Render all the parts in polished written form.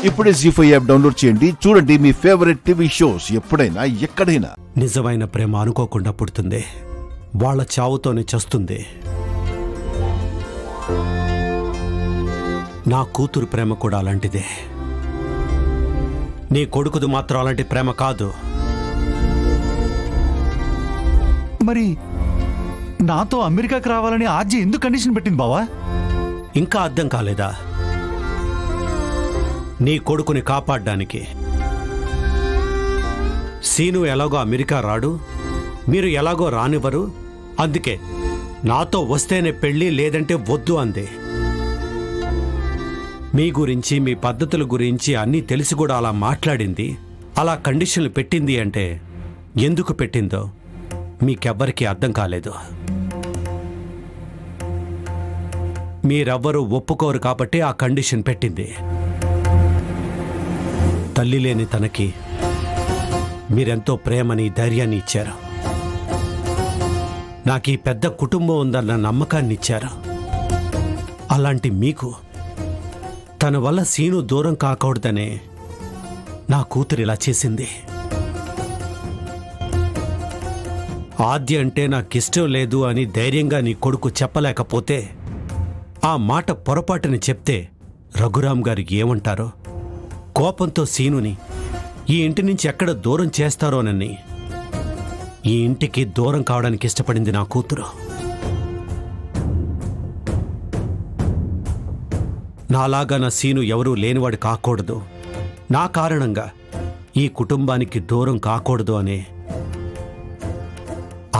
ఇప్పుడే జీ5 app download చేయండి. చూడండి మీ ఫేవరెట్ టీవీ షోస్ ఎప్పుడైనా ఎక్కడైనా. నిజమైన ప్రేమ అనుకోకుండా పుడుతుంది, వాళ్ళ చావుతోనే చస్తుంది. నా కూతురు ప్రేమ కూడా అలాంటిదే. నీ కొడుకుది మాత్రం అలాంటి ప్రేమ కాదు. మరి నాతో అమెరికాకి రావాలని ఆర్జీ ఎందుకు కండిషన్ పెట్టింది బావా? ఇంకా అర్థం కాలేదా? నీ కొడుకుని కాపాడ్డానికి. సీను ఎలాగో అమెరికా రాడు, మీరు ఎలాగో రానివ్వరు, అందుకే నాతో వస్తేనే పెళ్ళి లేదంటే వద్దు అంది. మీ గురించి మీ పద్ధతుల గురించి అన్నీ తెలిసి కూడా అలా మాట్లాడింది, అలా కండిషన్లు పెట్టింది అంటే ఎందుకు పెట్టిందో మీకెవ్వరికీ అర్థం కాలేదు. మీరెవ్వరూ ఒప్పుకోరు కాబట్టి ఆ కండిషన్ పెట్టింది. తల్లి లేని తనకి మీరెంతో ప్రేమని ధైర్యాన్ని ఇచ్చారు. నాకు ఈ పెద్ద కుటుంబం ఉందన్న నమ్మకాన్ని ఇచ్చారు. అలాంటి మీకు తన వల్ల సీను దూరం కాకూడదనే నా కూతురు ఇలా చేసింది. ఆద్య అంటే నాకిష్టం లేదు అని ధైర్యంగా నీ కొడుకు చెప్పలేకపోతే, ఆ మాట పొరపాటుని చెప్తే రఘురామ్ గారికి ఏమంటారో, కోపంతో సీనుని ఈ ఇంటి నుంచి ఎక్కడ దూరం చేస్తారోనని ఈ ఇంటికి దూరం కావడానికి ఇష్టపడింది నా కూతురు. నాలాగా నా సీను ఎవరూ లేనివాడు కాకూడదు, నా కారణంగా ఈ కుటుంబానికి దూరం కాకూడదు అనే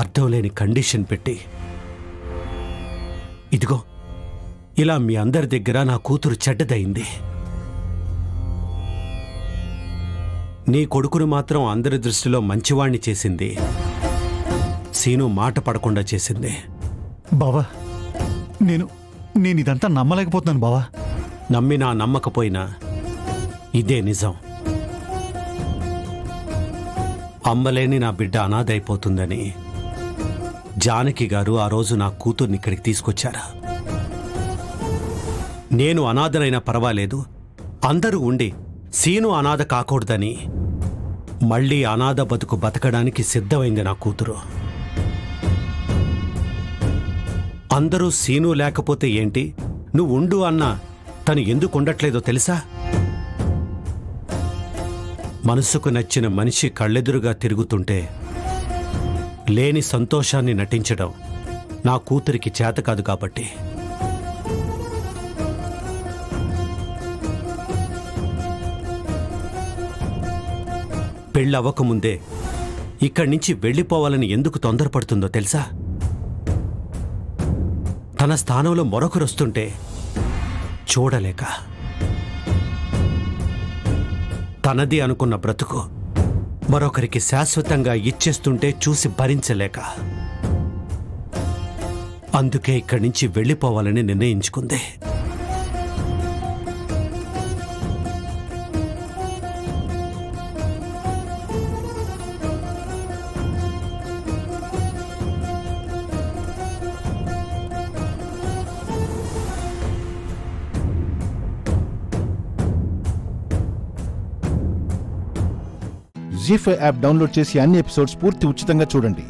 అర్థం లేని కండిషన్ పెట్టి, ఇదిగో ఇలా మీ అందరి దగ్గర నా కూతురు చెడ్డదయింది. నీ కొడుకును మాత్రం అందరి దృష్టిలో మంచివాణ్ణి చేసింది, సీను మాట పడకుండా చేసింది. బావా, నేను ఇదంతా నమ్మలేకపోతున్నాను బావా. నమ్మినా నమ్మకపోయినా ఇదే నిజం. అమ్మలేని నా బిడ్డ అనాథైపోతుందని జానకి గారు ఆ రోజు నా కూతుర్ని ఇక్కడికి తీసుకొచ్చారా. నేను అనాథనైనా పర్వాలేదు, అందరూ ఉండి సీను అనాథ కాకూడదని మళ్ళీ అనాథ బతుకు బతకడానికి సిద్ధమైంది నా కూతురు. అందరూ సీను లేకపోతే ఏంటి, నువ్వు ఉండు అన్నా తను ఎందుకు ఉండట్లేదో తెలుసా? మనసుకు నచ్చిన మనిషి కళ్ళెదురుగా తిరుగుతుంటే లేని సంతోషాన్ని నటించడం నా కూతురికి చేత కాదు కాబట్టి. పెళ్ళవ్వకముందే ఇక్కడి నుంచి వెళ్ళిపోవాలని ఎందుకు తొందరపడుతుందో తెలుసా? తన స్థానంలో మరొకరొస్తుంటే చూడలేక, తనది అనుకున్న బ్రతుకు మరొకరికి శాశ్వతంగా ఇచ్చేస్తుంటే చూసి భరించలేక, అందుకే ఇక్కడి నుంచి వెళ్ళిపోవాలని నిర్ణయించుకుంది. జీ5 యాప్ డౌన్లోడ్ చేసి అన్ని ఎపిసోడ్స్ పూర్తి ఉచితంగా చూడండి.